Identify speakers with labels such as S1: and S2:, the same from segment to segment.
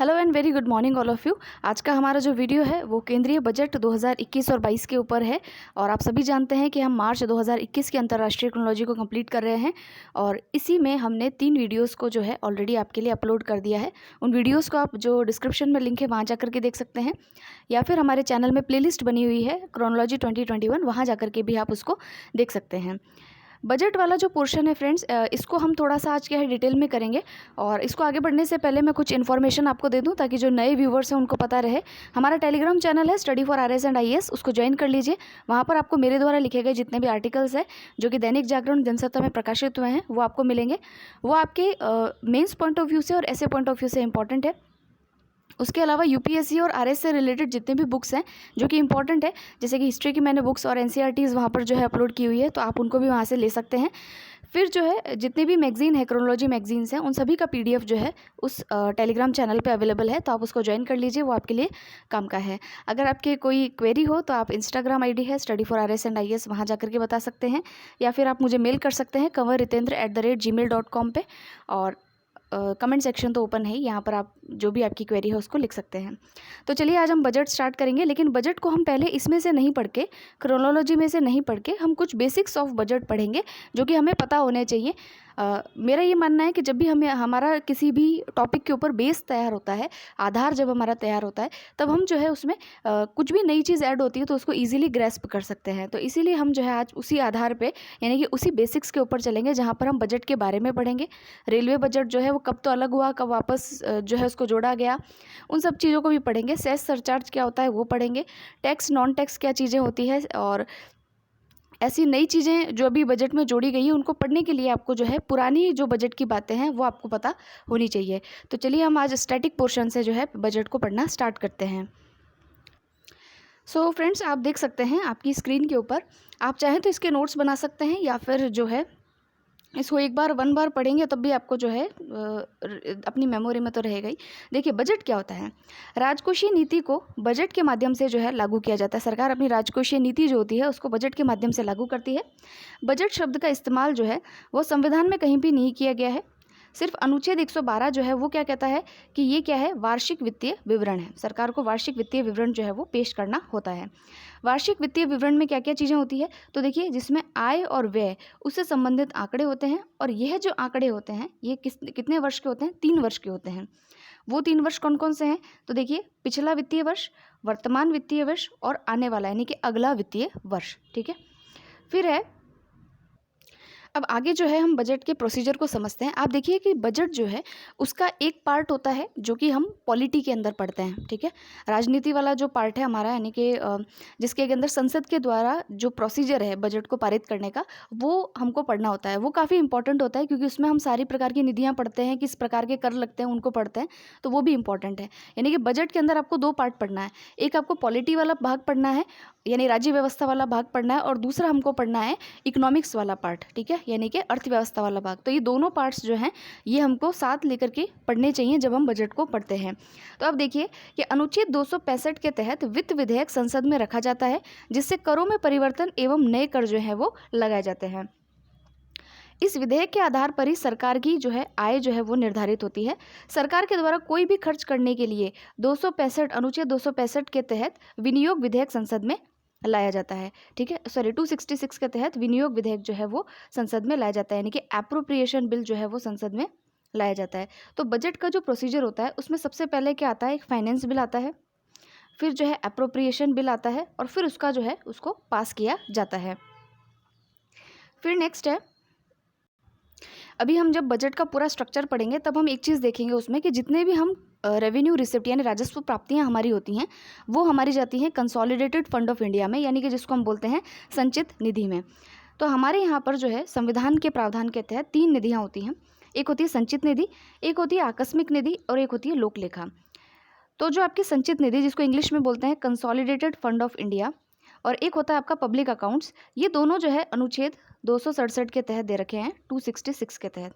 S1: Hello and very good morning all of you. आज का हमारा जो वीडियो है वो केंद्रीय बजट 2021 और 22 के ऊपर है। और आप सभी जानते हैं कि हम मार्च 2021 की अंतर्राष्ट्रीय क्रोनोलॉजी को कंप्लीट कर रहे हैं और इसी में हमने 3 वीडियोस को जो है ऑलरेडी आपके लिए अपलोड कर दिया है। उन वीडियोस को आप जो डिस्क्रिप्शन में लिंक है वहाँ जा करके देख सकते हैं, या फिर हमारे चैनल में प्लेलिस्ट बनी हुई है क्रोनोलॉजी 2021, वहाँ जा करके भी आप उसको देख सकते हैं। बजट वाला जो पोर्शन है फ्रेंड्स, इसको हम थोड़ा सा आज क्या है डिटेल में करेंगे। और इसको आगे बढ़ने से पहले मैं कुछ इन्फॉर्मेशन आपको दे दूं ताकि जो नए व्यूवर्स हैं उनको पता रहे। हमारा टेलीग्राम चैनल है study for RS and IAS, उसको ज्वाइन कर लीजिए। वहाँ पर आपको मेरे द्वारा लिखे गए जितने भी आर्टिकल्स हैं जो कि दैनिक जागरण जनसत्ता में प्रकाशित हुए हैं वो आपको मिलेंगे। वो आपके मेंस पॉइंट ऑफ व्यू से और ऐसे पॉइंट ऑफ व्यू से इंपॉर्टेंट है। उसके अलावा यूपीएससी और आरएस से रिलेटेड जितने भी बुक्स हैं जो कि इंपॉर्टेंट है, जैसे कि हिस्ट्री की मैंने बुक्स और एनसीईआरटीज़ वहाँ पर जो है अपलोड की हुई है, तो आप उनको भी वहाँ से ले सकते हैं। फिर जो है जितने भी मैगज़ीन है क्रोनोलॉजी मैगज़ीन्स हैं उन सभी का पीडीएफ जो है उस टेलीग्राम चैनल पे अवेलेबल है, तो आप उसको ज्वाइन कर लीजिए, वो आपके लिए काम का है। अगर आपके कोई क्वेरी हो तो आप इंस्टाग्राम आईडी है study for RS and IAS, वहाँ जा करके बता सकते हैं, या फिर आप मुझे मेल कर सकते हैं kanwarritendra@gmail.com पे। और कमेंट सेक्शन तो ओपन है ही, यहाँ पर आप जो भी आपकी क्वेरी है उसको लिख सकते हैं। तो चलिए आज हम बजट स्टार्ट करेंगे, लेकिन बजट को हम पहले इसमें से नहीं पढ़ के, क्रोनोलॉजी में से नहीं पढ़ के, हम कुछ बेसिक्स ऑफ बजट पढ़ेंगे जो कि हमें पता होने चाहिए। मेरा ये मानना है कि जब भी हमें हमारा किसी भी टॉपिक के ऊपर बेस तैयार होता है, आधार जब हमारा तैयार होता है, तब हम जो है उसमें कुछ भी नई चीज़ ऐड होती है तो उसको ईजिली ग्रेस्प कर सकते हैं। तो इसीलिए हम जो है आज उसी आधार पे, यानी कि उसी बेसिक्स के ऊपर चलेंगे जहाँ पर हम बजट के बारे में पढ़ेंगे। रेलवे बजट जो है वो कब तो अलग हुआ, कब वापस जो है उसको जोड़ा गया, उन सब चीज़ों को भी पढ़ेंगे। सेस सरचार्ज क्या होता है वो पढ़ेंगे। टैक्स नॉन टैक्स क्या चीज़ें होती है, और ऐसी नई चीज़ें जो अभी बजट में जोड़ी गई है उनको पढ़ने के लिए आपको जो है पुरानी जो बजट की बातें हैं वो आपको पता होनी चाहिए। तो चलिए हम आज स्टैटिक पोर्शन से जो है बजट को पढ़ना स्टार्ट करते हैं। सो फ्रेंड्स, आप देख सकते हैं आपकी स्क्रीन के ऊपर, आप चाहें तो इसके नोट्स बना सकते हैं, या फिर जो है इसको एक बार 1 बार पढ़ेंगे तब भी आपको जो है अपनी मेमोरी में तो रहेगा ही। देखिए बजट क्या होता है। राजकोषीय नीति को बजट के माध्यम से जो है लागू किया जाता है। सरकार अपनी राजकोषीय नीति जो होती है उसको बजट के माध्यम से लागू करती है। बजट शब्द का इस्तेमाल जो है वो संविधान में कहीं भी नहीं किया गया है। सिर्फ अनुच्छेद 112 जो है वो क्या कहता है कि ये क्या है, वार्षिक वित्तीय विवरण है। सरकार को वार्षिक वित्तीय विवरण जो है वो पेश करना होता है। वार्षिक वित्तीय विवरण में क्या क्या चीज़ें होती है, तो देखिए जिसमें आय और व्यय उससे संबंधित आंकड़े होते हैं, और यह जो आंकड़े होते हैं ये कितने वर्ष के होते हैं, 3 वर्ष के होते हैं। वो 3 वर्ष कौन कौन से हैं, तो देखिए पिछला वित्तीय वर्ष, वर्तमान वित्तीय वर्ष और आने वाला यानी कि अगला वित्तीय वर्ष। ठीक है, फिर है अब आगे जो है हम बजट के प्रोसीजर को समझते हैं। आप देखिए कि बजट जो है उसका एक पार्ट होता है जो कि हम पॉलिटी के अंदर पढ़ते हैं। ठीक है, राजनीति वाला जो पार्ट है हमारा, यानी कि जिसके अंदर संसद के द्वारा जो प्रोसीजर है बजट को पारित करने का, वो हमको पढ़ना होता है। वो काफ़ी इंपॉर्टेंट होता है क्योंकि उसमें हम सारी प्रकार की निधियाँ पढ़ते हैं, किस प्रकार के कर लगते हैं उनको पढ़ते हैं, तो वो भी इंपॉर्टेंट है। यानी कि बजट के अंदर आपको 2 पार्ट पढ़ना है। एक आपको पॉलिटी वाला भाग पढ़ना है, यानी राज्य व्यवस्था वाला भाग पढ़ना है, और दूसरा हमको पढ़ना है इकोनॉमिक्स वाला पार्ट। ठीक है, यानी कि अर्थव्यवस्था वाला भाग। तो ये दोनों पार्ट्स जो हैं ये हमको साथ लेकर के पढ़ने चाहिए जब हम बजट को पढ़ते हैं। तो अब देखिए कि अनुच्छेद 265 के तहत वित्त विधेयक संसद में रखा जाता है, जिससे करों में परिवर्तन एवं नए कर जो है वो लगाए जाते हैं। इस विधेयक के आधार पर ही सरकार की जो है आय जो है वो निर्धारित होती है। सरकार के द्वारा कोई भी खर्च करने के लिए 265 अनुच्छेद 265 के तहत विनियोग विधेयक संसद में लाया जाता है। ठीक है, सॉरी 266 के तहत विनियोग विधेयक जो है वो संसद में लाया जाता है, यानी कि एप्रोप्रिएशन बिल जो है वो संसद में लाया जाता है। तो बजट का जो प्रोसीजर होता है उसमें सबसे पहले क्या आता है, एक फाइनेंस बिल आता है, फिर जो है एप्रोप्रिएशन बिल आता है, और फिर उसका जो है उसको पास किया जाता है। फिर नेक्स्ट है, अभी हम जब बजट का पूरा स्ट्रक्चर पढ़ेंगे तब हम एक चीज़ देखेंगे उसमें कि जितने भी हम रेवेन्यू रिसिप्ट यानी राजस्व प्राप्तियां हमारी होती हैं वो हमारी जाती हैं कंसोलिडेटेड फंड ऑफ इंडिया में, यानी कि जिसको हम बोलते हैं संचित निधि में। तो हमारे यहाँ पर जो है संविधान के प्रावधान के तहत 3 निधियाँ होती हैं। एक होती है संचित निधि, एक होती है आकस्मिक निधि, और एक होती है लोक लेखा। तो जो आपकी संचित निधि, जिसको इंग्लिश में बोलते हैं कंसोलिडेटेड फंड ऑफ इंडिया, और एक होता है आपका पब्लिक अकाउंट्स, ये दोनों जो है अनुच्छेद 267 के तहत दे रखे हैं, 266 के तहत।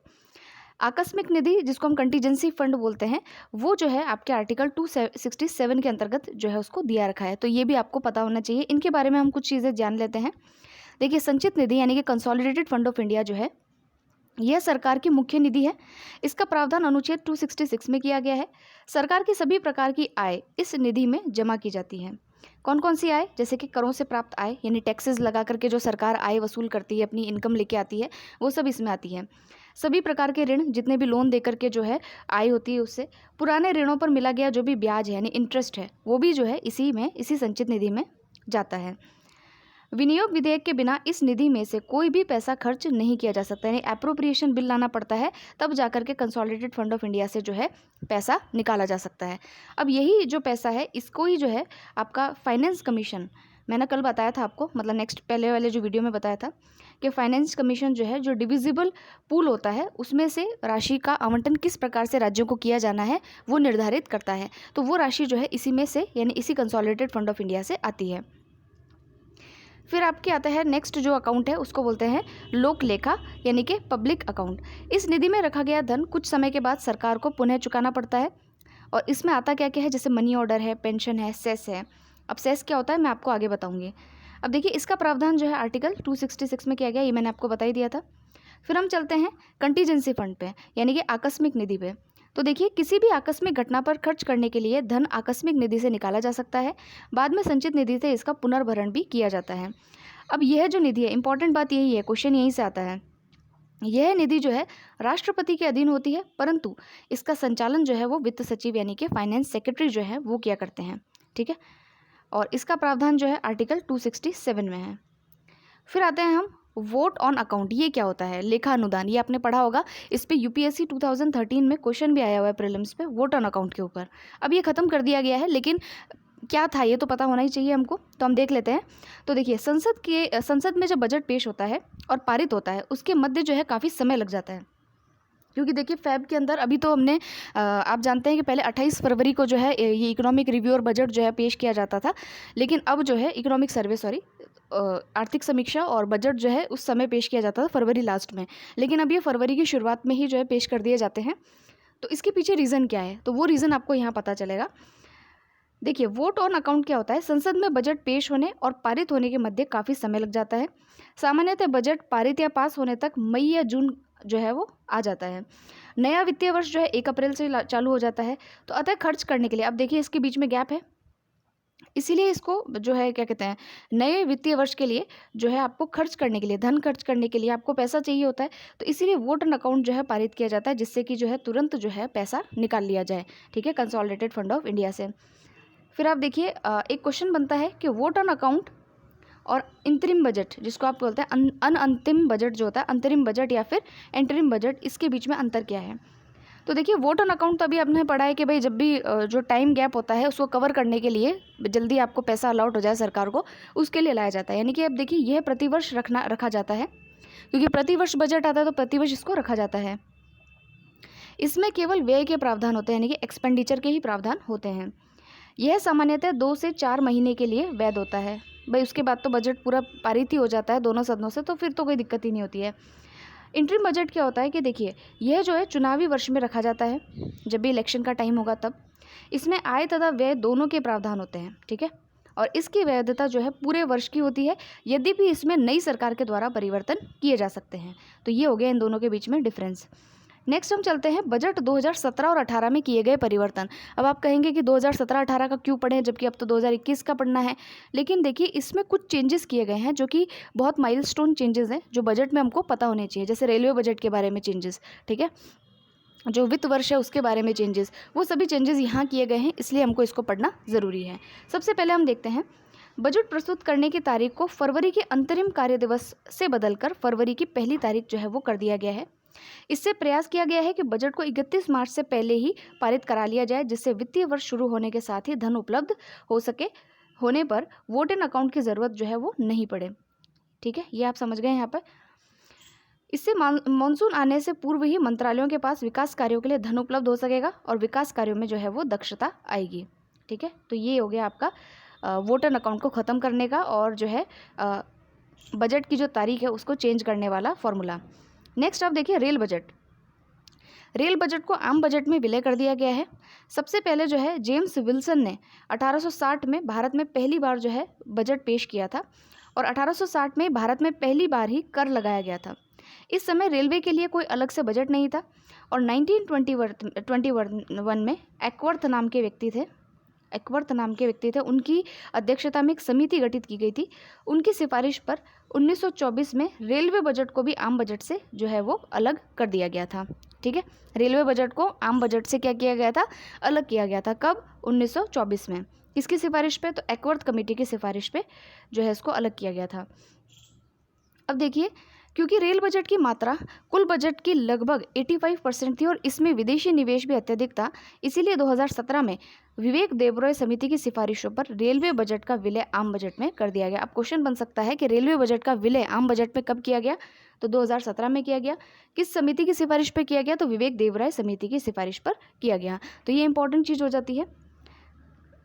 S1: आकस्मिक निधि, जिसको हम कंटीजेंसी फंड बोलते हैं, वो जो है आपके आर्टिकल 267 के अंतर्गत जो है उसको दिया रखा है। तो ये भी आपको पता होना चाहिए। इनके बारे में हम कुछ चीज़ें जान लेते हैं। देखिए संचित निधि यानी कि कंसोलिडेटेड फंड ऑफ इंडिया जो है यह सरकार की मुख्य निधि है। इसका प्रावधान अनुच्छेद 266 में किया गया है। सरकार की सभी प्रकार की आय इस निधि में जमा की जाती है। कौन कौन सी आय? जैसे कि करों से प्राप्त आय, यानी टैक्सेस लगा करके जो सरकार आय वसूल करती है, अपनी इनकम लेके आती है, वो सब इसमें आती है। सभी प्रकार के ऋण, जितने भी लोन दे करके जो है आय होती है उससे, पुराने ऋणों पर मिला गया जो भी ब्याज है यानी इंटरेस्ट है, वो भी जो है इसी संचित निधि में जाता है। विनियोग विधेयक के बिना इस निधि में से कोई भी पैसा खर्च नहीं किया जा सकता, यानी एप्रोप्रिएशन बिल लाना पड़ता है, तब जाकर के कंसोलिडेटेड फंड ऑफ इंडिया से जो है पैसा निकाला जा सकता है। अब यही जो पैसा है इसको ही जो है आपका फाइनेंस कमीशन, मैंने कल बताया था आपको, मतलब नेक्स्ट पहले वाले जो वीडियो में बताया था कि फाइनेंस कमीशन जो है, जो डिविजिबल पूल होता है उसमें से राशि का आवंटन किस प्रकार से राज्यों को किया जाना है वो निर्धारित करता है। तो वो राशि जो है इसी में से, यानी इसी कंसोलिडेटेड फंड ऑफ इंडिया से आती है। फिर आपके आता है नेक्स्ट जो अकाउंट है उसको बोलते हैं लोक लेखा, यानी कि पब्लिक अकाउंट। इस निधि में रखा गया धन कुछ समय के बाद सरकार को पुनः चुकाना पड़ता है। और इसमें आता क्या क्या है, जैसे मनी ऑर्डर है, पेंशन है, सेस है। अब सेस क्या होता है मैं आपको आगे बताऊंगी। अब देखिए इसका प्रावधान जो है आर्टिकल 266 में किया गया, ये मैंने आपको बता ही दिया था। फिर हम चलते हैं कंटीजेंसी फंड पे, यानी कि आकस्मिक निधि पे। तो देखिए किसी भी आकस्मिक घटना पर खर्च करने के लिए धन आकस्मिक निधि से निकाला जा सकता है, बाद में संचित निधि से इसका पुनर्भरण भी किया जाता है। अब यह जो निधि है, इंपॉर्टेंट बात यही है, क्वेश्चन यहीं से आता है, यह निधि जो है राष्ट्रपति के अधीन होती है, परंतु इसका संचालन जो है वो वित्त सचिव यानी कि फाइनेंस सेक्रेटरी जो है वो किया करते हैं। ठीक है, और इसका प्रावधान जो है आर्टिकल 267 में है। फिर आते हैं हम वोट ऑन अकाउंट। ये क्या होता है? लेखा अनुदान, ये आपने पढ़ा होगा, इस पे यूपीएससी 2013 में क्वेश्चन भी आया हुआ है प्रीलिम्स पे, वोट ऑन अकाउंट के ऊपर। अब ये खत्म कर दिया गया है, लेकिन क्या था ये तो पता होना ही चाहिए हमको, तो हम देख लेते हैं। तो देखिए संसद में जब बजट पेश होता है और पारित होता है उसके मध्य जो है काफ़ी समय लग जाता है, क्योंकि देखिए फैब के अंदर अभी तो हमने आप जानते हैं कि पहले 28 फरवरी को जो है ये इकोनॉमिक रिव्यू और बजट जो है पेश किया जाता था, लेकिन अब जो है इकोनॉमिक सर्वे आर्थिक समीक्षा और बजट जो है उस समय पेश किया जाता था फरवरी लास्ट में, लेकिन अब ये फरवरी की शुरुआत में ही जो है पेश कर दिए जाते हैं। तो इसके पीछे रीज़न क्या है, तो वो रीज़न आपको यहाँ पता चलेगा। देखिए वोट ऑन अकाउंट क्या होता है, संसद में बजट पेश होने और पारित होने के मध्य काफ़ी समय लग जाता है। सामान्यतः बजट पारित या पास होने तक मई या जून जो है वो आ जाता है। नया वित्तीय वर्ष जो है 1 अप्रैल से चालू हो जाता है। तो अतः खर्च करने के लिए, अब देखिए इसके बीच में गैप है, इसीलिए इसको जो है क्या कहते हैं, नए वित्तीय वर्ष के लिए जो है आपको खर्च करने के लिए, धन खर्च करने के लिए आपको पैसा चाहिए होता है। तो इसीलिए वोट ऑन अकाउंट जो है पारित किया जाता है, जिससे कि जो है तुरंत जो है पैसा निकाल लिया जाए। ठीक है, कंसोलिडेटेड फंड ऑफ इंडिया से। फिर आप देखिए एक क्वेश्चन बनता है कि वोट ऑन अकाउंट और इंतरिम बजट, जिसको आप बोलते हैं अंतिम बजट जो होता है, अंतरिम बजट या फिर एंटरिम बजट, इसके बीच में अंतर क्या है। तो देखिए वोट ऑन अकाउंट तो अभी आपने पढ़ा है कि भाई जब भी जो टाइम गैप होता है उसको कवर करने के लिए, जल्दी आपको पैसा अलॉट हो जाए सरकार को, उसके लिए लाया जाता है। यानी कि अब देखिए यह प्रतिवर्ष रखा जाता है, क्योंकि प्रतिवर्ष बजट आता है तो प्रतिवर्ष इसको रखा जाता है। इसमें केवल व्यय के प्रावधान होते हैं, यानी कि एक्सपेंडिचर के ही प्रावधान होते हैं। यह सामान्यतः 2 से 4 महीने के लिए वैध होता है। भाई उसके बाद तो बजट पूरा पारित ही हो जाता है दोनों सदनों से, तो फिर तो कोई दिक्कत ही नहीं होती है। इंटरिम बजट क्या होता है कि देखिए यह जो है चुनावी वर्ष में रखा जाता है, जब भी इलेक्शन का टाइम होगा तब। इसमें आय तथा व्यय दोनों के प्रावधान होते हैं। ठीक है, और इसकी वैधता जो है पूरे वर्ष की होती है, यद्यपि इसमें नई सरकार के द्वारा परिवर्तन किए जा सकते हैं। तो ये हो गया इन दोनों के बीच में डिफरेंस। नेक्स्ट हम चलते हैं बजट 2017 और 18 में किए गए परिवर्तन। अब आप कहेंगे कि 2017-18 का क्यों पढ़ें, जबकि अब तो 2021 का पढ़ना है। लेकिन देखिए इसमें कुछ चेंजेस किए गए हैं जो कि बहुत माइलस्टोन चेंजेस हैं, जो बजट में हमको पता होने चाहिए। जैसे रेलवे बजट के बारे में चेंजेस, ठीक है, जो वित्त वर्ष है उसके बारे में चेंजेस, वो सभी चेंजेस यहाँ किए गए हैं, इसलिए हमको इसको पढ़ना ज़रूरी है। सबसे पहले हम देखते हैं बजट प्रस्तुत करने की तारीख को फरवरी के अंतरिम कार्य दिवस से बदलकर फरवरी की पहली तारीख जो है वो कर दिया गया है। इससे प्रयास किया गया है कि बजट को 31 मार्च से पहले ही पारित करा लिया जाए, जिससे वित्तीय वर्ष शुरू होने के साथ ही धन उपलब्ध हो सके, होने पर वोट इन अकाउंट की ज़रूरत जो है वो नहीं पड़े। ठीक है, ये आप समझ गए यहाँ पर। इससे मानसून आने से पूर्व ही मंत्रालयों के पास विकास कार्यों के लिए धन उपलब्ध हो सकेगा और विकास कार्यों में जो है वो दक्षता आएगी। ठीक है, तो ये हो गया आपका वोट इन अकाउंट को ख़त्म करने का और जो है बजट की जो तारीख है उसको चेंज करने वाला फॉर्मूला। नेक्स्ट आप देखिए रेल बजट। रेल बजट को आम बजट में विलय कर दिया गया है। सबसे पहले जो है जेम्स विल्सन ने 1860 में भारत में पहली बार जो है बजट पेश किया था और 1860 में भारत में पहली बार ही कर लगाया गया था। इस समय रेलवे के लिए कोई अलग से बजट नहीं था और 1921 में एक्वर्थ नाम के व्यक्ति थे, उनकी अध्यक्षता में एक समिति गठित की गई थी। उनकी सिफारिश पर 1924 में रेलवे बजट को भी आम बजट से जो है वो अलग कर दिया गया था। ठीक है, रेलवे बजट को आम बजट से क्या किया गया था, अलग किया गया था। कब? 1924 में। किसकी सिफारिश पे? तो एक्वर्थ कमेटी की सिफारिश पे जो है इसको अलग किया गया था। अब देखिए, क्योंकि रेल बजट की मात्रा कुल बजट की लगभग 85% थी और इसमें विदेशी निवेश भी अत्यधिक था, इसीलिए 2017 में विवेक देबरॉय समिति की सिफारिशों पर रेलवे बजट का विलय आम बजट में कर दिया गया। अब क्वेश्चन बन सकता है कि रेलवे बजट का विलय आम बजट में कब किया गया? तो 2017 में किया गया। किस समिति की सिफारिश पर किया गया? तो विवेक देबरॉय समिति की सिफारिश पर किया गया। तो ये इंपॉर्टेंट चीज़ हो जाती है।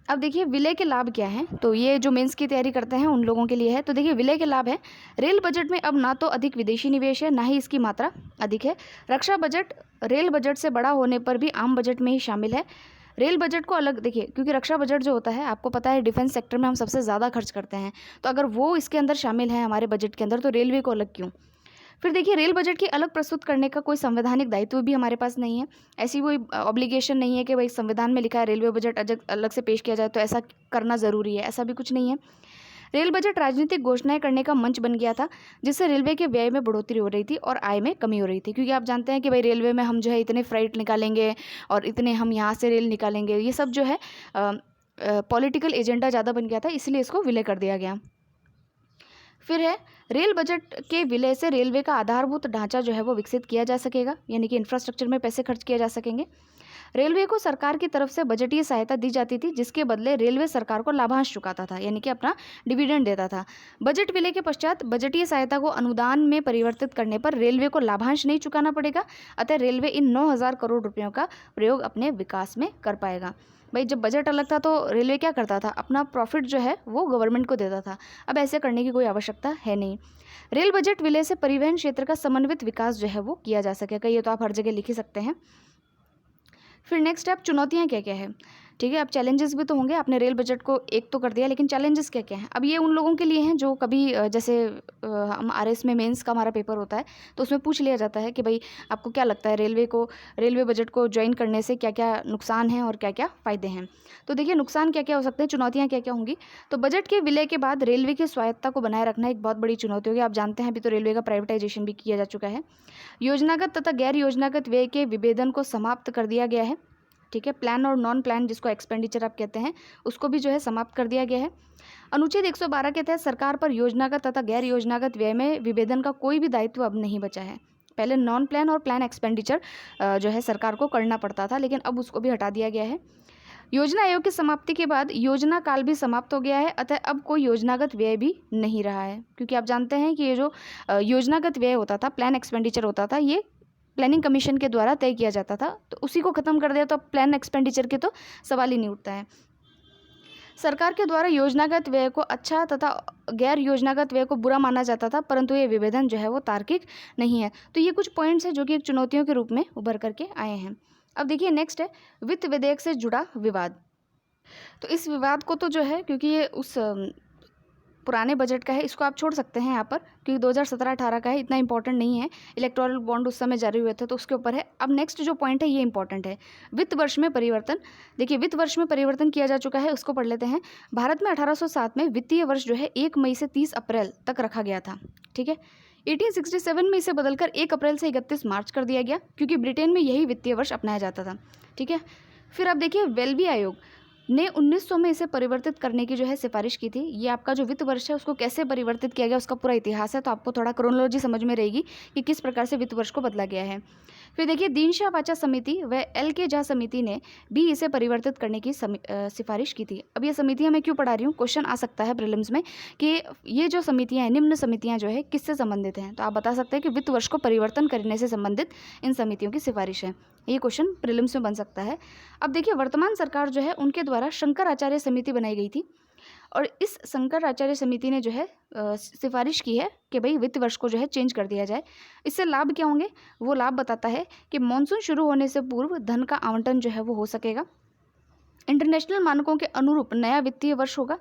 S1: अब देखिए विलय के लाभ क्या हैं, तो ये जो मेंस की तैयारी करते हैं उन लोगों के लिए है। तो देखिए विलय के लाभ है, रेल बजट में अब ना तो अधिक विदेशी निवेश है, ना ही इसकी मात्रा अधिक है। रक्षा बजट रेल बजट से बड़ा होने पर भी आम बजट में ही शामिल है। रेल बजट को अलग देखिए, क्योंकि रक्षा बजट जो होता है आपको पता है डिफेंस सेक्टर में हम सबसे ज़्यादा खर्च करते हैं, तो अगर वो इसके अंदर शामिल है हमारे बजट के अंदर, तो रेलवे को अलग क्यों? फिर देखिए रेल बजट की अलग प्रस्तुत करने का कोई संवैधानिक दायित्व भी हमारे पास नहीं है। ऐसी कोई ऑब्लिगेशन नहीं है कि भाई संविधान में लिखा है रेलवे बजट अलग से पेश किया जाए तो ऐसा करना ज़रूरी है, ऐसा भी कुछ नहीं है। रेल बजट राजनीतिक घोषणाएं करने का मंच बन गया था, जिससे रेलवे के व्यय में बढ़ोतरी हो रही थी और आय में कमी हो रही थी। क्योंकि आप जानते हैं कि भाई रेलवे में हम जो है इतने फ्राइट निकालेंगे और इतने हम यहाँ से रेल निकालेंगे, ये सब जो है पॉलिटिकल एजेंडा ज़्यादा बन गया था, इसलिए इसको विलय कर दिया गया। फिर है रेल बजट के विलय से रेलवे का आधारभूत ढांचा जो है वो विकसित किया जा सकेगा, यानी कि इंफ्रास्ट्रक्चर में पैसे खर्च किए जा सकेंगे। रेलवे को सरकार की तरफ से बजटीय सहायता दी जाती थी, जिसके बदले रेलवे सरकार को लाभांश चुकाता था, यानी कि अपना डिविडेंड देता था। बजट विलय के पश्चात बजटीय सहायता को अनुदान में परिवर्तित करने पर रेलवे को लाभांश नहीं चुकाना पड़ेगा, अतः रेलवे इन 9,000 करोड़ रुपयों का प्रयोग अपने विकास में कर पाएगा। भाई जब बजट अलग था तो रेलवे क्या करता था, अपना प्रॉफिट जो है वो गवर्नमेंट को देता था। अब ऐसे करने की कोई आवश्यकता है नहीं। रेल बजट विलय से परिवहन क्षेत्र का समन्वित विकास जो है वो किया जा सकेगा। ये तो आप हर जगह लिख ही सकते हैं। फिर नेक्स्ट स्टेप, चुनौतियाँ क्या क्या है। ठीक है, अब चैलेंजेस भी तो होंगे। आपने रेल बजट को एक तो कर दिया, लेकिन चैलेंजेस क्या क्या हैं? अब ये उन लोगों के लिए हैं जो कभी जैसे हम RS में मेंस का हमारा पेपर होता है तो उसमें पूछ लिया जाता है कि भाई आपको क्या लगता है रेलवे बजट को ज्वाइन करने से क्या क्या नुकसान हैं और क्या क्या फ़ायदे हैं। तो देखिए नुकसान क्या क्या हो सकते हैं, चुनौतियाँ क्या क्या होंगी। तो बजट के विलय के बाद रेलवे की स्वायत्तता को बनाए रखना एक बहुत बड़ी चुनौती होगी। आप जानते हैं अभी तो रेलवे का प्राइवेटाइजेशन भी किया जा चुका है। योजनागत तथा गैर योजनागत व्यय के विभेदन को समाप्त कर दिया गया है। ठीक है, प्लान और नॉन प्लान जिसको एक्सपेंडिचर आप कहते हैं उसको भी जो है समाप्त कर दिया गया है। अनुच्छेद 112 के तहत सरकार पर योजनागत तथा गैर योजनागत व्यय में विभेदन का कोई भी दायित्व अब नहीं बचा है। पहले नॉन प्लान और प्लान एक्सपेंडिचर जो है सरकार को करना पड़ता था, लेकिन अब उसको भी हटा दिया गया है। योजना आयोग की समाप्ति के बाद योजना काल भी समाप्त हो गया है, अतः अब कोई योजनागत व्यय भी नहीं रहा है। क्योंकि आप जानते हैं कि ये जो योजनागत व्यय होता था, प्लान एक्सपेंडिचर होता था, ये प्लानिंग कमीशन के द्वारा तय किया जाता था, तो उसी को खत्म कर दिया तो अब प्लान एक्सपेंडिचर के तो सवाल ही नहीं उठता है। सरकार के द्वारा योजनागत व्यय को अच्छा तथा गैर योजनागत व्यय को बुरा माना जाता था, परंतु ये विभेदन जो है वो तार्किक नहीं है। तो ये कुछ पॉइंट्स हैं जो कि एक चुनौतियों के रूप में उभर करके आए हैं। अब देखिए नेक्स्ट है वित्त विधेयक से जुड़ा विवाद। तो इस विवाद को तो जो है, क्योंकि ये उस पुराने बजट का है, इसको आप छोड़ सकते हैं यहाँ पर, क्योंकि 2017-18 का है, इतना इंपॉर्टेंट नहीं है। इलेक्टोरल बॉन्ड उस समय जारी हुए थे तो उसके ऊपर है। अब नेक्स्ट जो पॉइंट है ये इंपॉर्टेंट है, वित्त वर्ष में परिवर्तन। देखिए वित्त वर्ष में परिवर्तन किया जा चुका है, उसको पढ़ लेते हैं। भारत में 1807 में वित्तीय वर्ष जो है 1 मई से 30 अप्रैल तक रखा गया था। ठीक है, 1867 में इसे बदलकर 1 अप्रैल से 31 मार्च कर दिया गया, क्योंकि ब्रिटेन में यही वित्तीय वर्ष अपनाया जाता था। ठीक है, फिर अब देखिए वेल्बी आयोग ने 1900 में इसे परिवर्तित करने की जो है सिफारिश की थी। ये आपका जो वित्त वर्ष है उसको कैसे परिवर्तित किया गया उसका पूरा इतिहास है, तो आपको थोड़ा क्रोनोलॉजी समझ में रहेगी कि किस प्रकार से वित्त वर्ष को बदला गया है। फिर देखिए दीनशाह वाचा समिति व LK झा समिति ने भी इसे परिवर्तित करने की सिफारिश की थी। अब ये समितियाँ मैं क्यों पढ़ा रही हूँ, क्वेश्चन आ सकता है प्रीलिम्स में कि ये जो समितियाँ हैं, निम्न समितियाँ जो है किससे संबंधित हैं, तो आप बता सकते हैं कि वित्त वर्ष को परिवर्तन करने से संबंधित इन समितियों की सिफारिश है। ये क्वेश्चन प्रीलिम्स में बन सकता है। अब देखिए वर्तमान सरकार जो है उनके द्वारा शंकराचार्य समिति बनाई गई थी, और इस शंकराचार्य समिति ने जो है सिफारिश की है कि भाई वित्त वर्ष को जो है चेंज कर दिया जाए। इससे लाभ क्या होंगे, वो लाभ बताता है कि मानसून शुरू होने से पूर्व धन का आवंटन जो है वो हो सकेगा, इंटरनेशनल मानकों के अनुरूप नया वित्तीय वर्ष होगा,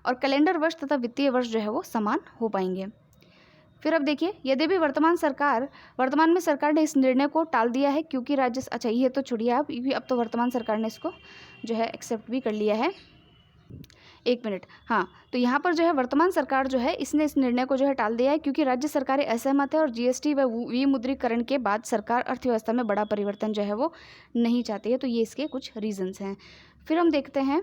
S1: और कैलेंडर वर्ष तथा वित्तीय वर्ष जो है वो समान हो पाएंगे। फिर अब देखिए, यद्यपि वर्तमान में सरकार ने इस निर्णय को टाल दिया है क्योंकि अच्छा ये तो छोड़िए आप, क्योंकि अब तो वर्तमान सरकार ने इसको जो है एक्सेप्ट भी कर लिया है। 1 मिनट, हाँ, तो यहाँ पर जो है वर्तमान सरकार जो है इसने इस निर्णय को जो है टाल दिया है क्योंकि राज्य सरकारें असहमत है और जीएसटी व विमुद्रीकरण के बाद सरकार अर्थव्यवस्था में बड़ा परिवर्तन जो है वो नहीं चाहती है। तो ये इसके कुछ रीजंस हैं। फिर हम देखते हैं,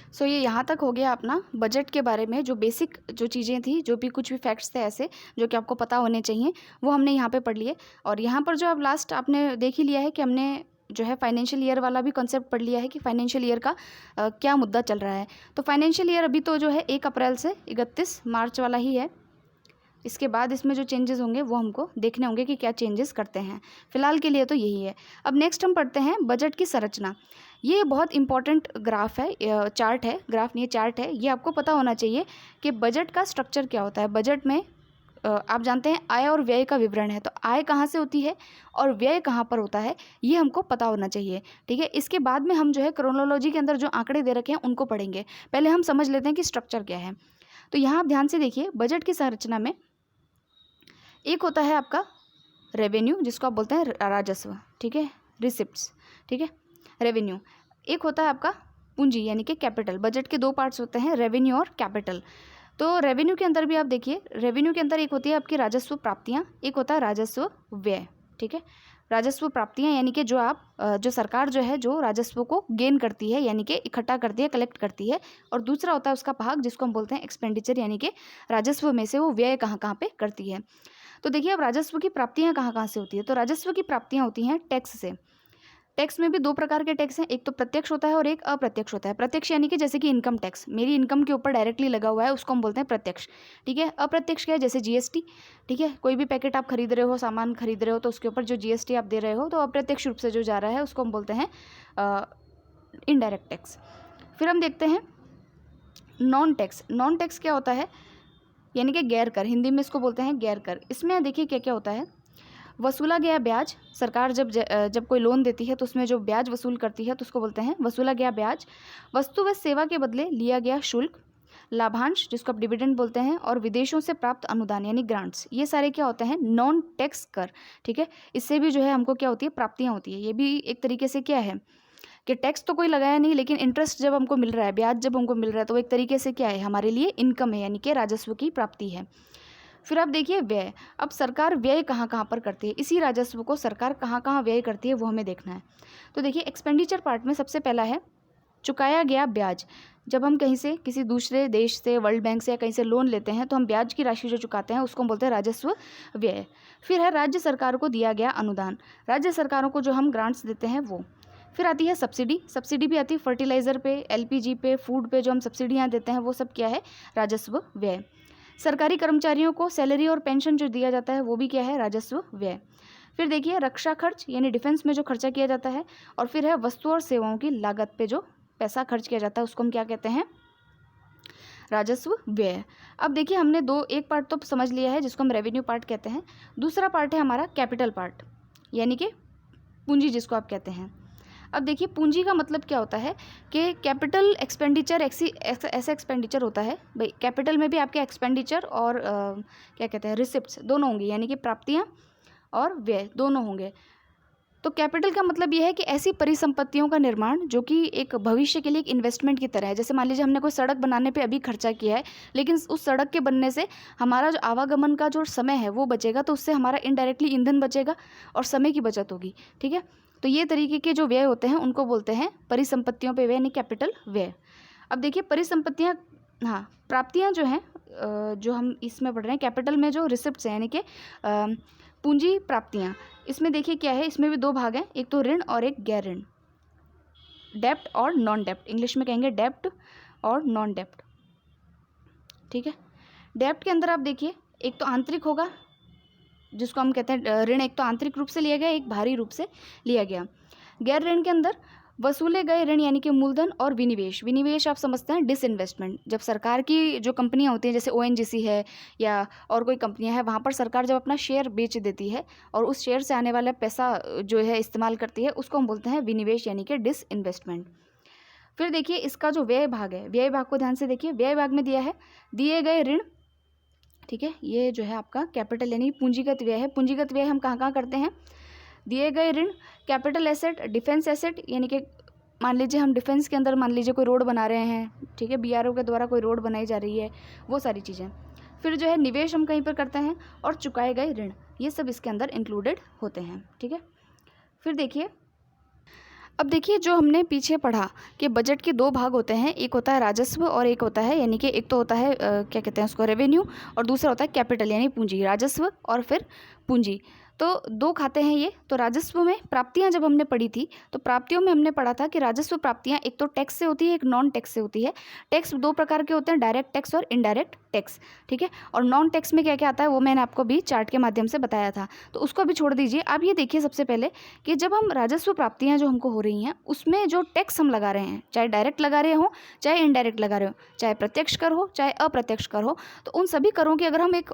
S1: सो ये यहाँ तक हो गया अपना बजट के बारे में, जो बेसिक जो चीज़ें थी, जो भी कुछ भी फैक्ट्स थे ऐसे जो कि आपको पता होने चाहिए, वो हमने यहाँ पे पढ़ लिए। और यहाँ पर जो अब लास्ट आपने देख ही लिया है कि हमने जो है फाइनेंशियल ईयर वाला भी कॉन्सेप्ट पढ़ लिया है कि फाइनेंशियल ईयर का क्या मुद्दा चल रहा है। तो फाइनेंशियल ईयर अभी तो जो है 1 अप्रैल से 31 मार्च वाला ही है। इसके बाद इसमें जो चेंजेस होंगे वो हमको देखने होंगे कि क्या चेंजेस करते हैं। फिलहाल के लिए तो यही है। अब नेक्स्ट हम पढ़ते हैं बजट की संरचना। ये बहुत इंपॉर्टेंट ग्राफ है, चार्ट है, ग्राफ नहीं चार्ट है। ये आपको पता होना चाहिए कि बजट का स्ट्रक्चर क्या होता है। बजट में आप जानते हैं आय और व्यय का विवरण है, तो आय कहाँ से होती है और व्यय कहाँ पर होता है, ये हमको पता होना चाहिए। ठीक है, इसके बाद में हम जो है क्रोनोलॉजी के अंदर जो आंकड़े दे रखे हैं उनको पढ़ेंगे। पहले हम समझ लेते हैं कि स्ट्रक्चर क्या है। तो यहाँ आप ध्यान से देखिए, बजट की संरचना में एक होता है आपका रेवेन्यू, जिसको आप बोलते हैं राजस्व, ठीक है, रिसिप्ट्स, ठीक है, रेवेन्यू। एक होता है आपका पूंजी यानी कि कैपिटल। बजट के 2 पार्ट्स होते हैं, रेवेन्यू और कैपिटल। तो रेवेन्यू के अंदर भी आप देखिए, रेवेन्यू के अंदर एक होती है आपकी राजस्व प्राप्तियाँ, एक होता है राजस्व व्यय। ठीक है, राजस्व प्राप्तियाँ यानी कि जो सरकार जो है जो राजस्व को गेन करती है यानी कि इकट्ठा करती है, कलेक्ट करती है। और दूसरा होता है उसका भाग जिसको हम बोलते हैं एक्सपेंडिचर, यानी कि राजस्व में से वो व्यय कहाँ कहाँ पे करती है। तो देखिए, अब राजस्व की प्राप्तियाँ कहाँ कहाँ से होती है। तो राजस्व की प्राप्तियाँ होती हैं टैक्स से। टैक्स में भी 2 प्रकार के टैक्स हैं, एक तो प्रत्यक्ष होता है और एक अप्रत्यक्ष होता है। प्रत्यक्ष यानी कि जैसे कि इनकम टैक्स मेरी इनकम के ऊपर डायरेक्टली लगा हुआ है, उसको हम बोलते हैं प्रत्यक्ष। ठीक है, अप्रत्यक्ष क्या है, जैसे जीएसटी। ठीक है, कोई भी पैकेट आप खरीद रहे हो, सामान खरीद रहे हो, तो उसके ऊपर जो जीएसटी आप दे रहे हो तो अप्रत्यक्ष रूप से जो जा रहा है उसको हम बोलते हैं इनडायरेक्ट टैक्स। फिर हम देखते हैं नॉन टैक्स। नॉन टैक्स क्या होता है, यानी कि गैर कर, हिंदी में इसको बोलते हैं गैर कर। इसमें देखिए क्या क्या होता है, वसूला गया ब्याज। सरकार जब कोई लोन देती है तो उसमें जो ब्याज वसूल करती है तो उसको बोलते हैं वसूला गया ब्याज। वस्तु व सेवा के बदले लिया गया शुल्क, लाभांश जिसको आप डिविडेंड बोलते हैं, और विदेशों से प्राप्त अनुदान यानी ग्रांट्स। ये सारे क्या होते हैं, नॉन टैक्स कर। ठीक है, इससे भी जो है हमको क्या होती है, प्राप्तियाँ होती है। ये भी एक तरीके से क्या है कि टैक्स तो कोई लगाया नहीं, लेकिन इंटरेस्ट जब हमको मिल रहा है, ब्याज जब हमको मिल रहा है, तो एक तरीके से क्या है, हमारे लिए इनकम है, यानी कि राजस्व की प्राप्ति है। फिर आप देखिए व्यय। अब सरकार व्यय कहाँ कहाँ पर करती है, इसी राजस्व को सरकार कहाँ कहाँ व्यय करती है वो हमें देखना है। तो देखिए, एक्सपेंडिचर पार्ट में सबसे पहला है चुकाया गया ब्याज। जब हम कहीं से, किसी दूसरे देश से, वर्ल्ड बैंक से या कहीं से लोन लेते हैं तो हम ब्याज की राशि जो चुकाते हैं उसको हम बोलते हैं राजस्व व्यय। फिर है राज्य सरकार को दिया गया अनुदान, राज्य सरकारों को जो हम ग्रांट्स देते हैं वो। फिर आती है सब्सिडी। सब्सिडी भी आती है फर्टिलाइज़र पे, एलपीजी पे, फूड पे जो हम सब्सिडियाँ देते हैं वो सब क्या है, राजस्व व्यय। सरकारी कर्मचारियों को सैलरी और पेंशन जो दिया जाता है वो भी क्या है, राजस्व व्यय। फिर देखिए रक्षा खर्च यानी डिफेंस में जो खर्चा किया जाता है। और फिर है वस्तु और सेवाओं की लागत पे जो पैसा खर्च किया जाता है उसको हम क्या कहते हैं, राजस्व व्यय। अब देखिए, हमने एक पार्ट तो समझ लिया है जिसको हम रेवेन्यू पार्ट कहते हैं। दूसरा पार्ट है हमारा कैपिटल पार्ट, यानी कि पूंजी जिसको आप कहते हैं। अब देखिए, पूंजी का मतलब क्या होता है कि कैपिटल एक्सपेंडिचर ऐसा एक्सपेंडिचर होता है भाई, कैपिटल में भी आपके एक्सपेंडिचर और क्या कहते हैं, रिसिप्ट्स दोनों होंगे, यानी कि प्राप्तियां और व्यय दोनों होंगे। तो कैपिटल का मतलब यह है कि ऐसी परिसंपत्तियों का निर्माण जो कि एक भविष्य के लिए एक इन्वेस्टमेंट की तरह है। जैसे मान लीजिए हमने कोई सड़क बनाने पे अभी खर्चा किया है, लेकिन उस सड़क के बनने से हमारा जो आवागमन का जो समय है वो बचेगा, तो उससे हमारा इनडायरेक्टली ईंधन बचेगा और समय की बचत होगी। ठीक है, तो ये तरीके के जो व्यय होते हैं उनको बोलते हैं परिसंपत्तियों पे व्यय, यानी कैपिटल व्यय। अब देखिए परिसंपत्तियाँ, हाँ, प्राप्तियाँ जो हैं जो हम इसमें पढ़ रहे हैं कैपिटल में, जो रिसिप्ट्स हैं यानी कि पूंजी प्राप्तियाँ, इसमें देखिए क्या है, इसमें भी 2 भाग हैं, एक तो ऋण और एक गैर ऋण, डेप्ट और नॉन डेप्ट। इंग्लिश में कहेंगे डेप्ट और नॉन डेप्ट। ठीक है, डेप्ट के अंदर आप देखिए एक तो आंतरिक होगा जिसको हम कहते हैं ऋण, एक तो आंतरिक रूप से लिया गया, एक बाहरी रूप से लिया गया। गैर ऋण के अंदर वसूले गए ऋण यानी कि मूलधन और विनिवेश। विनिवेश आप समझते हैं डिसइन्वेस्टमेंट। जब सरकार की जो कंपनियां होती हैं जैसे ओएनजीसी है या और कोई कंपनियां हैं, वहाँ पर सरकार जब अपना शेयर बेच देती है और उस शेयर से आने वाला पैसा जो है इस्तेमाल करती है, उसको हम बोलते हैं विनिवेश यानी कि डिसइन्वेस्टमेंट। फिर देखिए इसका जो व्यय भाग है, व्यय भाग को ध्यान से देखिए। व्यय भाग में दिया है दिए गए ऋण ठीक है, ये जो है आपका कैपिटल यानी पूंजीगत व्यय है। पूंजीगत व्यय हम कहाँ कहाँ करते हैं? दिए गए ऋण, कैपिटल एसेट, डिफेंस एसेट, यानी कि मान लीजिए हम डिफेंस के अंदर मान लीजिए कोई रोड बना रहे हैं, ठीक है, बीआरओ के द्वारा कोई रोड बनाई जा रही है, वो सारी चीज़ें। फिर जो है निवेश हम कहीं पर करते हैं, और चुकाए गए ऋण, ये सब इसके अंदर इंक्लूडेड होते हैं। ठीक है, फिर देखिए, अब देखिए जो हमने पीछे पढ़ा कि बजट के दो भाग होते हैं, एक होता है राजस्व और एक होता है, यानी कि एक तो होता है क्या कहते हैं उसको, रेवेन्यू, और दूसरा होता है कैपिटल यानी पूंजी। राजस्व और फिर पूंजी, तो दो खाते हैं ये। तो राजस्व में प्राप्तियां जब हमने पढ़ी थी, तो प्राप्तियों में हमने पढ़ा था कि राजस्व प्राप्तियां एक तो टैक्स से होती है, एक नॉन टैक्स से होती है। टैक्स दो प्रकार के होते हैं, डायरेक्ट टैक्स और इनडायरेक्ट टैक्स। ठीक है, और नॉन टैक्स में क्या क्या आता है वो मैंने आपको भी चार्ट के माध्यम से बताया था, तो उसको भी छोड़ दीजिए। आप ये देखिए सबसे पहले कि जब हम राजस्व प्राप्तियां जो हमको हो रही हैं, उसमें जो टैक्स हम लगा रहे हैं, चाहे डायरेक्ट लगा रहे हो, चाहे इनडायरेक्ट लगा रहे हो, चाहे प्रत्यक्ष कर हो, चाहे अप्रत्यक्ष कर हो, तो उन सभी करों की अगर हम एक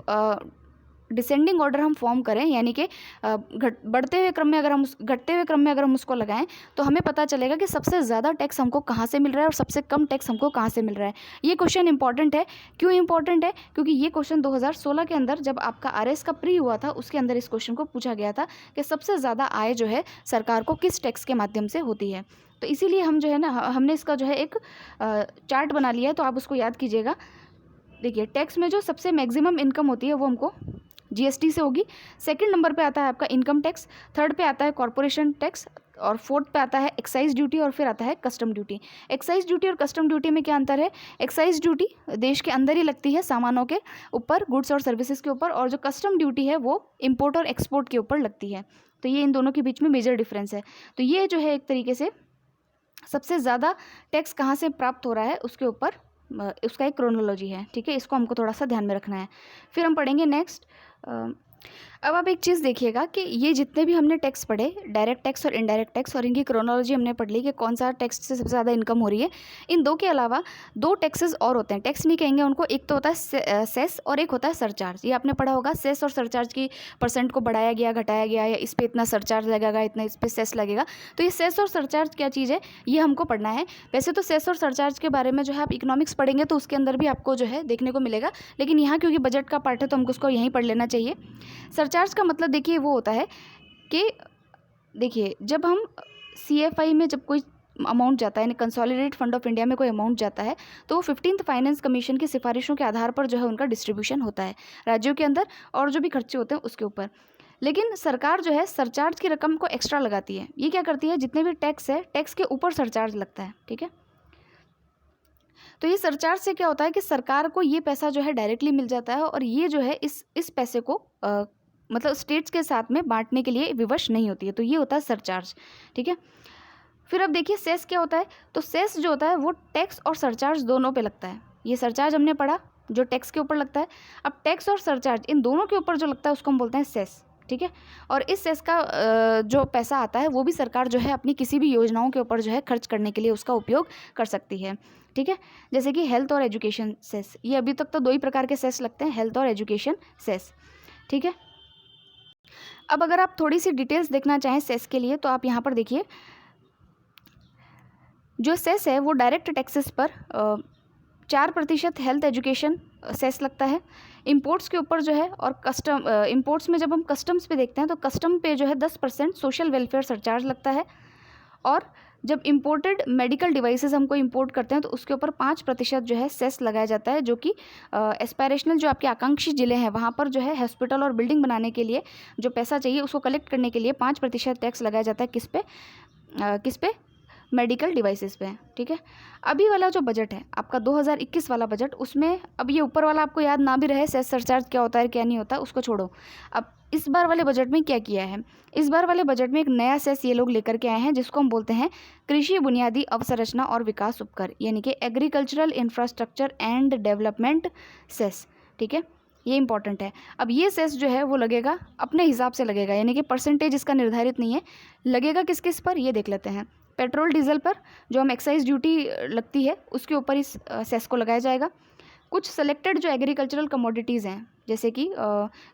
S1: डिसेंडिंग ऑर्डर हम फॉर्म करें, यानी कि बढ़ते हुए क्रम में अगर हम घटते हुए क्रम में अगर हम उसको लगाएं, तो हमें पता चलेगा कि सबसे ज़्यादा टैक्स हमको कहाँ से मिल रहा है और सबसे कम टैक्स हमको कहाँ से मिल रहा है। ये क्वेश्चन इंपॉर्टेंट है। क्यों इंपॉर्टेंट है? क्योंकि ये क्वेश्चन 2016 के अंदर जब आपका आरएस का प्री हुआ था, उसके अंदर इस क्वेश्चन को पूछा गया था कि सबसे ज़्यादा आय जो है सरकार को किस टैक्स के माध्यम से होती है। तो इसीलिए हम जो है ना, हमने इसका जो है एक चार्ट बना लिया है, तो आप उसको याद कीजिएगा। देखिए, टैक्स में जो सबसे मैक्सिमम इनकम होती है वो हमको जीएसटी से होगी। सेकंड नंबर पे आता है आपका इनकम टैक्स, थर्ड पे आता है कॉर्पोरेशन टैक्स, और फोर्थ पे आता है एक्साइज ड्यूटी, और फिर आता है कस्टम ड्यूटी। एक्साइज ड्यूटी और कस्टम ड्यूटी में क्या अंतर है? एक्साइज ड्यूटी देश के अंदर ही लगती है, सामानों के ऊपर, गुड्स और सर्विसेज के ऊपर, और जो कस्टम ड्यूटी है वो इम्पोर्ट और एक्सपोर्ट के ऊपर लगती है। तो ये इन दोनों के बीच में मेजर डिफरेंस है। तो ये जो है एक तरीके से सबसे ज़्यादा टैक्स कहाँ से प्राप्त हो रहा है उसके ऊपर उसका एक क्रोनोलॉजी है। ठीक है, इसको हमको थोड़ा सा ध्यान में रखना है। फिर हम पढ़ेंगे नेक्स्ट। अब आप एक चीज़ देखिएगा कि ये जितने भी हमने टैक्स पढ़े, डायरेक्ट टैक्स और इनडायरेक्ट टैक्स, और इनकी क्रोनोलॉजी हमने पढ़ ली कि कौन सा टैक्स से सबसे ज़्यादा इनकम हो रही है। इन दो के अलावा दो टैक्सेस और होते हैं, टैक्स नहीं कहेंगे उनको, एक तो होता है सेस और एक होता है सरचार्ज। ये आपने पढ़ा होगा, सेस और सरचार्ज की परसेंट को बढ़ाया गया, घटाया गया, या इस पर इतना सरचार्ज लगेगा, इतना इस पर सेस लगेगा। तो ये सेस और सरचार्ज क्या चीज़ है, ये हमको पढ़ना है। वैसे तो सेस और सरचार्ज के बारे में जो है आप इकोनॉमिक्स पढ़ेंगे तो उसके अंदर भी आपको जो है देखने को मिलेगा, लेकिन यहाँ क्योंकि बजट का पार्ट है तो हमको उसको यहीं पढ़ लेना चाहिए। सरचार्ज का मतलब देखिए वो होता है कि देखिए जब हम CFI में जब कोई अमाउंट जाता है, यानी कंसोलिडेटेड फंड ऑफ इंडिया में कोई अमाउंट जाता है, तो वो 15th फाइनेंस कमीशन की सिफारिशों के आधार पर जो है उनका डिस्ट्रीब्यूशन होता है राज्यों के अंदर, और जो भी खर्चे होते हैं उसके ऊपर। लेकिन सरकार जो है सरचार्ज की रकम को एक्स्ट्रा लगाती है। ये क्या करती है, जितने भी टैक्स है, टैक्स के ऊपर सरचार्ज लगता है। ठीक है, तो ये सरचार्ज से क्या होता है कि सरकार को ये पैसा जो है डायरेक्टली मिल जाता है, और ये जो है इस पैसे को मतलब स्टेट्स के साथ में बांटने के लिए विवश नहीं होती है। तो ये होता है सरचार्ज। ठीक है, फिर अब देखिए सेस क्या होता है। तो सेस जो होता है वो टैक्स और सरचार्ज दोनों पे लगता है। ये सरचार्ज हमने पढ़ा जो टैक्स के ऊपर लगता है। अब टैक्स और सरचार्ज इन दोनों के ऊपर जो लगता है उसको हम बोलते हैं सेस। ठीक है, और इस सेस का जो पैसा आता है वो भी सरकार जो है अपनी किसी भी योजनाओं के ऊपर जो है खर्च करने के लिए उसका उपयोग कर सकती है। ठीक है, जैसे कि हेल्थ और एजुकेशन सेस, ये अभी तक तो दो ही प्रकार के सेस लगते हैं, हेल्थ और एजुकेशन सेस। ठीक है, अब अगर आप थोड़ी सी डिटेल्स देखना चाहें सेस के लिए, तो आप यहाँ पर देखिए, जो सेस है वो डायरेक्ट टैक्सेस पर 4% हेल्थ एजुकेशन सेस लगता है। इंपोर्ट्स के ऊपर जो है, और कस्टम इंपोर्ट्स में जब हम कस्टम्स पे देखते हैं तो कस्टम पे जो है 10% सोशल वेलफेयर सरचार्ज लगता है। और जब इंपोर्टेड मेडिकल डिवाइसेस हमको इंपोर्ट करते हैं तो उसके ऊपर 5% जो है सेस लगाया जाता है, जो कि एस्पायरेशनल जो आपके आकांक्षी ज़िले हैं वहाँ पर जो है हॉस्पिटल और बिल्डिंग बनाने के लिए जो पैसा चाहिए उसको कलेक्ट करने के लिए 5% टैक्स लगाया जाता है। किस पे? मेडिकल डिवाइसेस पे। ठीक है, अभी वाला जो बजट है आपका 2021 वाला बजट, उसमें अब ये ऊपर वाला आपको याद ना भी रहे सेस सरचार्ज क्या होता है क्या नहीं होता, उसको छोड़ो। अब इस बार वाले बजट में क्या किया है, इस बार वाले बजट में एक नया सेस ये लोग लेकर के आए हैं जिसको हम बोलते हैं कृषि बुनियादी अवसंरचना और विकास उपकर, यानी कि agricultural infrastructure and development cess. ठीक है, ये इंपॉर्टेंट है। अब ये सेस जो है वो लगेगा अपने हिसाब से लगेगा, यानी कि परसेंटेज इसका निर्धारित नहीं है। लगेगा किस किस पर ये देख लेते हैं। पेट्रोल डीजल पर जो हम एक्साइज ड्यूटी लगती है उसके ऊपर इस सेस को लगाया जाएगा। कुछ सेलेक्टेड जो एग्रीकल्चरल कमोडिटीज़ हैं, जैसे कि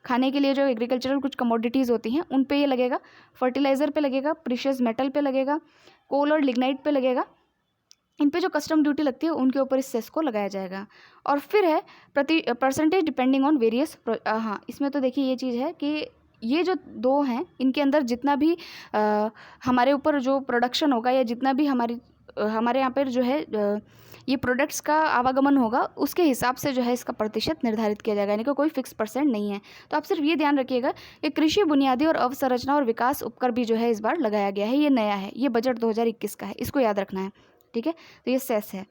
S1: खाने के लिए जो एग्रीकल्चरल कुछ कमोडिटीज़ होती हैं उन पे ये लगेगा। फर्टिलाइज़र पे लगेगा, प्रीशियस मेटल पे लगेगा, कोल और लिग्नाइट पे लगेगा, इन पे जो कस्टम ड्यूटी लगती है उनके ऊपर इस सेस को लगाया जाएगा। और फिर है प्रति परसेंटेज डिपेंडिंग ऑन वेरियस, हाँ इसमें तो देखिए ये चीज़ है कि ये जो दो हैं इनके अंदर जितना भी हमारे ऊपर जो प्रोडक्शन होगा या जितना भी हमारे यहाँ पर जो है ये प्रोडक्ट्स का आवागमन होगा उसके हिसाब से जो है इसका प्रतिशत निर्धारित किया जाएगा, यानी कि कोई फिक्स परसेंट नहीं है। तो आप सिर्फ ये ध्यान रखिएगा कि कृषि बुनियादी और अवसंरचना और विकास उपकर भी जो है इस बार लगाया गया है, ये नया है, ये बजट 2021 का है, इसको याद रखना है, ठीक है। तो ये सेस है।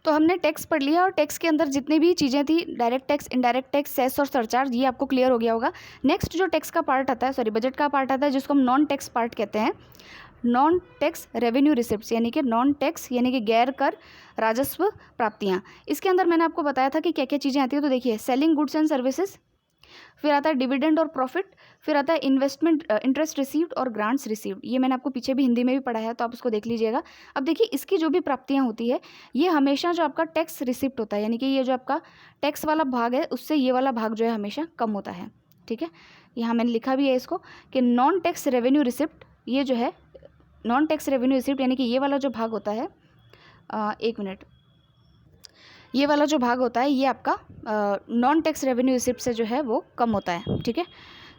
S1: तो हमने टैक्स पढ़ लिया और टैक्स के अंदर जितनी भी चीज़ें थी, direct tax, indirect tax, cess और सरचार्ज, ये आपको क्लियर हो गया होगा। नेक्स्ट जो टैक्स का पार्ट आता है, सॉरी बजट का पार्ट आता है, जिसको हम नॉन टैक्स पार्ट कहते हैं। नॉन टैक्स रेवेन्यू रिसिप्ट्स, यानी कि नॉन टैक्स यानी कि गैर कर राजस्व प्राप्तियाँ। इसके अंदर मैंने आपको बताया था कि क्या क्या चीज़ें आती है। तो देखिए सेलिंग गुड्स एंड सर्विसेज, फिर आता है डिविडेंड और प्रॉफिट, फिर आता है इन्वेस्टमेंट इंटरेस्ट रिसीव्ड और ग्रांट्स रिसीव्ड। ये मैंने आपको पीछे भी हिंदी में भी पढ़ा है, तो आप उसको देख लीजिएगा। अब देखिए इसकी जो भी प्राप्तियाँ होती है ये हमेशा जो आपका टैक्स रिसिप्ट होता है, यानी कि ये जो आपका टैक्स वाला भाग है उससे ये वाला भाग जो है हमेशा कम होता है, ठीक है। यहाँ मैंने लिखा भी है इसको कि नॉन टैक्स रेवेन्यू रिसिप्ट, ये जो है नॉन टैक्स रेवेन्यू रिसिप्ट यानी कि ये वाला जो भाग होता है, एक मिनट, ये वाला जो भाग होता है ये आपका नॉन टैक्स रेवेन्यू रिसिप्ट से जो है वो कम होता है, ठीक है।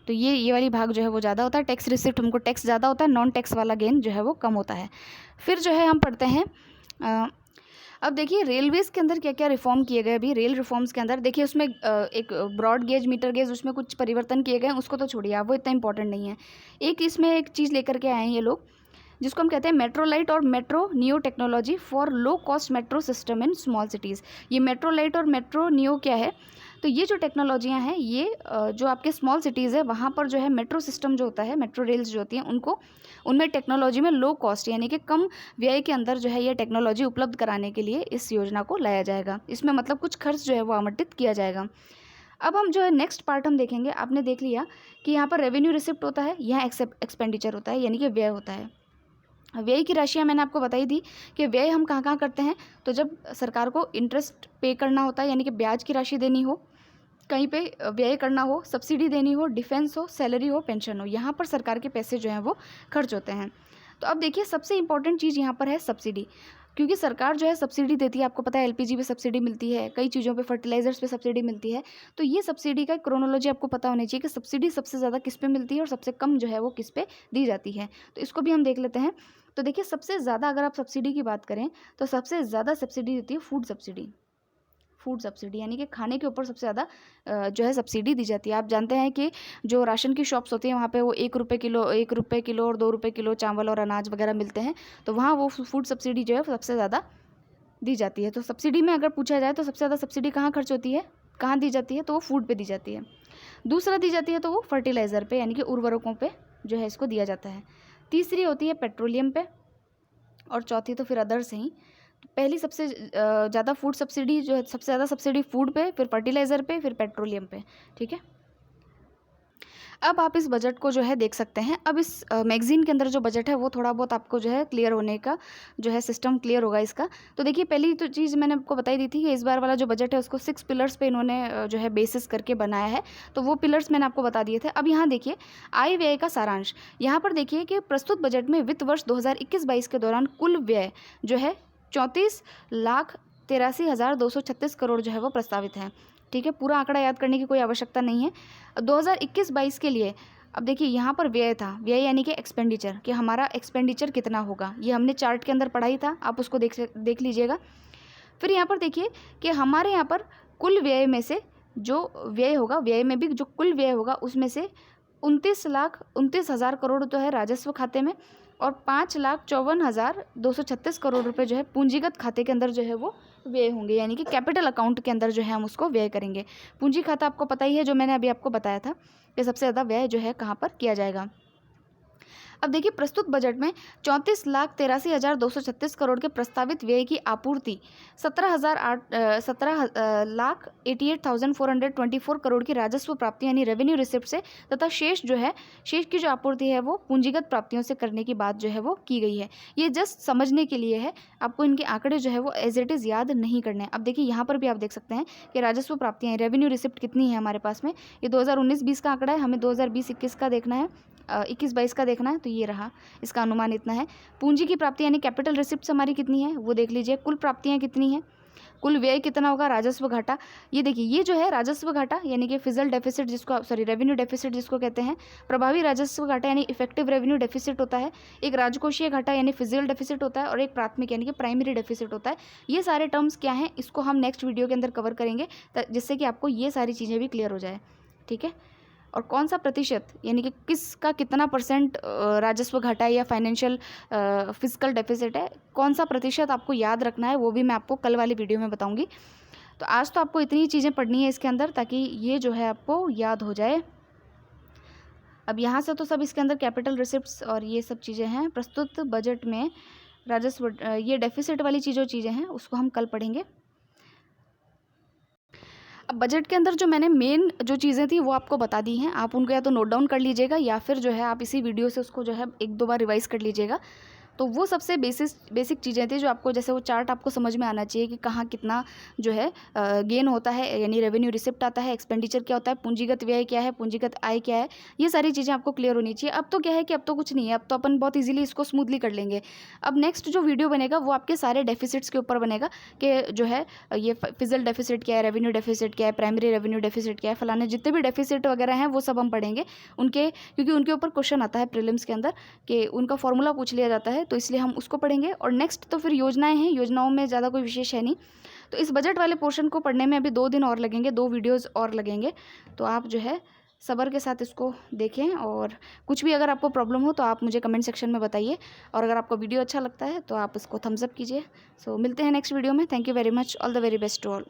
S1: तो ये वाली भाग जो है वो ज़्यादा होता है, टैक्स रिसिप्ट हमको टैक्स ज़्यादा होता है, नॉन टैक्स वाला गेन जो है वो कम होता है। फिर जो है हम पढ़ते हैं, अब देखिए रेलवेज़ के अंदर क्या क्या रिफॉर्म किए गए। अभी रेल रिफॉर्म्स के अंदर देखिए उसमें एक ब्रॉड गेज, मीटर गेज, उसमें कुछ परिवर्तन किए गए, उसको तो छोड़िए आप, वो इतना इंपॉर्टेंट नहीं है। एक इसमें एक चीज़ लेकर के आए हैं ये लोग, जिसको हम कहते हैं मेट्रोलाइट और metro neo technology for low cost metro system in small cities. ये मेट्रोलाइट और मेट्रो नियो क्या है, तो ये जो टेक्नोलॉजियाँ हैं ये जो आपके स्मॉल सिटीज़ है वहाँ पर जो है मेट्रो सिस्टम जो होता है, मेट्रो रेल्स जो होती हैं उनको, उनमें टेक्नोलॉजी में लो कॉस्ट यानी कि कम व्यय के अंदर जो है ये टेक्नोलॉजी उपलब्ध कराने के लिए इस योजना को लाया जाएगा। इसमें मतलब कुछ खर्च जो है वो आवंटित किया जाएगा। अब हम जो है नेक्स्ट पार्ट हम देखेंगे। आपने देख लिया कि यहाँ पर रेवेन्यू रिसिप्ट होता है, यहाँ एक्सपेंडिचर होता है यानी कि व्यय होता है। व्यय की राशियाँ मैंने आपको बताई थी कि व्यय हम कहाँ कहाँ करते हैं। तो जब सरकार को इंटरेस्ट पे करना होता है यानी कि ब्याज की राशि देनी हो, कहीं पे व्यय करना हो, सब्सिडी देनी हो, डिफेंस हो, सैलरी हो, पेंशन हो, यहाँ पर सरकार के पैसे जो हैं वो खर्च होते हैं। तो अब देखिए सबसे इंपॉर्टेंट चीज़ यहाँ पर है सब्सिडी, क्योंकि सरकार जो है सब्सिडी देती है। आपको पता है एलपीजी पे सब्सिडी मिलती है, कई चीज़ों पे, फर्टिलाइजर्स पे सब्सिडी मिलती है। तो ये सब्सिडी का क्रोनोलॉजी आपको पता होनी चाहिए कि सब्सिडी सबसे ज़्यादा किस पे मिलती है और सबसे कम जो है वो किस पे दी जाती है। तो इसको भी हम देख लेते हैं। तो देखिए सबसे ज़्यादा अगर आप सब्सिडी की बात करें तो सबसे ज़्यादा सब्सिडी देती है फूड सब्सिडी। फूड सब्सिडी यानी कि खाने के ऊपर सबसे ज़्यादा जो है सब्सिडी दी जाती है। आप जानते हैं कि जो राशन की शॉप्स होती हैं वहाँ पे वो 1 रुपये किलो और 2 रुपये किलो चावल और अनाज वगैरह मिलते हैं, तो वहाँ वो फूड सब्सिडी जो है सबसे ज़्यादा दी जाती है। तो सब्सिडी में अगर पूछा जाए तो सबसे ज़्यादा सब्सिडी कहाँ खर्च होती है, कहाँ दी जाती है, तो वो फूड पे दी जाती है। दूसरा दी जाती है तो वो फर्टिलाइज़र पे यानी कि उर्वरकों पे जो है इसको दिया जाता है। तीसरी होती है पेट्रोलियम पे, और चौथी तो फिर अदर्स हैं। पहली सबसे ज़्यादा फूड सब्सिडी जो है, सबसे ज़्यादा सब्सिडी फूड पे, फिर फर्टिलाइज़र पे, फिर पेट्रोलियम पे, ठीक है। अब आप इस बजट को जो है देख सकते हैं। अब इस मैगज़ीन के अंदर जो बजट है वो थोड़ा बहुत आपको जो है क्लियर होने का जो है सिस्टम क्लियर होगा इसका। तो देखिए पहली तो चीज़ मैंने आपको बताई दी थी कि इस बार वाला जो बजट है उसको 6 पिलर्स पे इन्होंने जो है बेसिस करके बनाया है, तो वो पिलर्स मैंने आपको बता दिए थे। अब यहाँ देखिए आय व्यय का सारांश। यहाँ पर देखिए कि प्रस्तुत बजट में वित्त वर्ष 2021-22 के दौरान कुल व्यय जो है 34,83,236 करोड़ जो है वो प्रस्तावित है, ठीक है। पूरा आंकड़ा याद करने की कोई आवश्यकता नहीं है। 2021-22 के लिए अब देखिए यहाँ पर व्यय था, व्यय यानी कि एक्सपेंडिचर, कि हमारा एक्सपेंडिचर कितना होगा, ये हमने चार्ट के अंदर पढ़ाई था, आप उसको देख लीजिएगा। फिर यहाँ पर देखिए कि हमारे यहाँ पर कुल व्यय में से जो व्यय होगा, व्यय में भी जो कुल व्यय होगा उसमें से 29,29,000 करोड़ तो है राजस्व खाते में, और 5,54,236 करोड़ रुपए जो है पूंजीगत खाते के अंदर जो है वो व्यय होंगे, यानी कि कैपिटल अकाउंट के अंदर जो है हम उसको व्यय करेंगे। पूंजी खाता आपको पता ही है, जो मैंने अभी आपको बताया था कि सबसे ज़्यादा व्यय जो है कहाँ पर किया जाएगा। अब देखिए प्रस्तुत बजट में 34,83,236 करोड़ के प्रस्तावित व्यय की आपूर्ति 17,88,424 करोड़ की राजस्व प्राप्ति यानी रेवेन्यू रिसिप्ट से तथा शेष की जो आपूर्ति है वो पूंजीगत प्राप्तियों से करने की बात जो है वो की गई है। ये जस्ट समझने के लिए है, आपको इनके आंकड़े जो है वो एज इट इज़ याद नहीं करने हैं। अब देखिए यहाँ पर भी आप देख सकते हैं कि राजस्व प्राप्तियाँ रेवेन्यू रिसिप्ट कितनी है हमारे पास में। ये 2019-20 का आंकड़ा है, हमें 2020-21 का देखना है। 21-22 का देखना है तो ये रहा, इसका अनुमान इतना है। पूंजी की प्राप्ति यानी कैपिटल रिसिप्ट्स हमारी कितनी है वो देख लीजिए। कुल प्राप्तियाँ कितनी हैं, कुल व्यय कितना होगा, राजस्व घाटा। ये देखिए ये जो है राजस्व घाटा यानी कि फिजल डेफिसिट जिसको रेवेन्यू डेफिसिट जिसको कहते हैं। प्रभावी राजस्व घाटा यानी इफेक्टिव रेवेन्यू डेफिसिट होता है। एक राजकोषीय घाटा यानी फिजिकल डेफिसिट होता है और एक प्राथमिक यानी कि प्राइमरी डेफिसिट होता है। ये सारे टर्म्स क्या हैं इसको हम नेक्स्ट वीडियो के अंदर कवर करेंगे जिससे कि आपको ये सारी चीज़ें भी क्लियर हो जाए। ठीक है, और कौन सा प्रतिशत यानी कि किसका कितना परसेंट राजस्व घाटा है या फाइनेंशियल फिजिकल डेफिसिट है, कौन सा प्रतिशत आपको याद रखना है वो भी मैं आपको कल वाली वीडियो में बताऊंगी। तो आज तो आपको इतनी ही चीज़ें पढ़नी है इसके अंदर ताकि ये जो है आपको याद हो जाए। अब यहाँ से तो सब इसके अंदर कैपिटल रिसिप्ट्स और ये सब चीज़ें हैं। प्रस्तुत बजट में राजस्व ये डेफिसिट वाली चीज़ें हैं उसको हम कल पढ़ेंगे। अब बजट के अंदर जो मैंने मेन जो चीज़ें थी वो आपको बता दी हैं, आप उनको या तो नोट डाउन कर लीजिएगा या फिर जो है आप इसी वीडियो से उसको जो है 1-2 बार रिवाइज़ कर लीजिएगा। तो वो सबसे बेसिक चीज़ें थी जो आपको, जैसे वो चार्ट आपको समझ में आना चाहिए कि कहाँ कितना जो है गेन होता है यानी रेवेन्यू रिसिप्ट आता है, एक्सपेंडिचर क्या होता है, पूंजीगत व्यय क्या है, पूंजीगत आय क्या है, ये सारी चीज़ें आपको क्लियर होनी चाहिए। अब तो क्या है कि अब तो कुछ नहीं है, अब तो अपन बहुत ईजिली इसको स्मूथली कर लेंगे। अब नेक्स्ट जो वीडियो बनेगा वो आपके सारे डेफिसिट्स के ऊपर बनेगा कि जो है ये फिजिकल डेफिसिट क्या है, रेवेन्यू डेफिसिट क्या है, प्राइमरी रेवेन्यू डेफिसिट क्या है, फलाने जितने भी डेफिसिट वगैरह हैं वो सब हम पढ़ेंगे उनके, क्योंकि उनके ऊपर क्वेश्चन आता है प्रीलिम्स के अंदर कि उनका फॉर्मूला पूछ लिया जाता है, तो इसलिए हम उसको पढ़ेंगे। और नेक्स्ट तो फिर योजनाएं हैं, योजनाओं में ज़्यादा कोई विशेष है नहीं। तो इस बजट वाले पोर्शन को पढ़ने में अभी 2 दिन और लगेंगे, 2 वीडियोस और लगेंगे। तो आप जो है सब्र के साथ इसको देखें और कुछ भी अगर आपको प्रॉब्लम हो तो आप मुझे कमेंट सेक्शन में बताइए। और अगर आपको वीडियो अच्छा लगता है तो आप इसको थम्स अप कीजिए। सो मिलते हैं नेक्स्ट वीडियो में। Thank you very much, all the very best to all.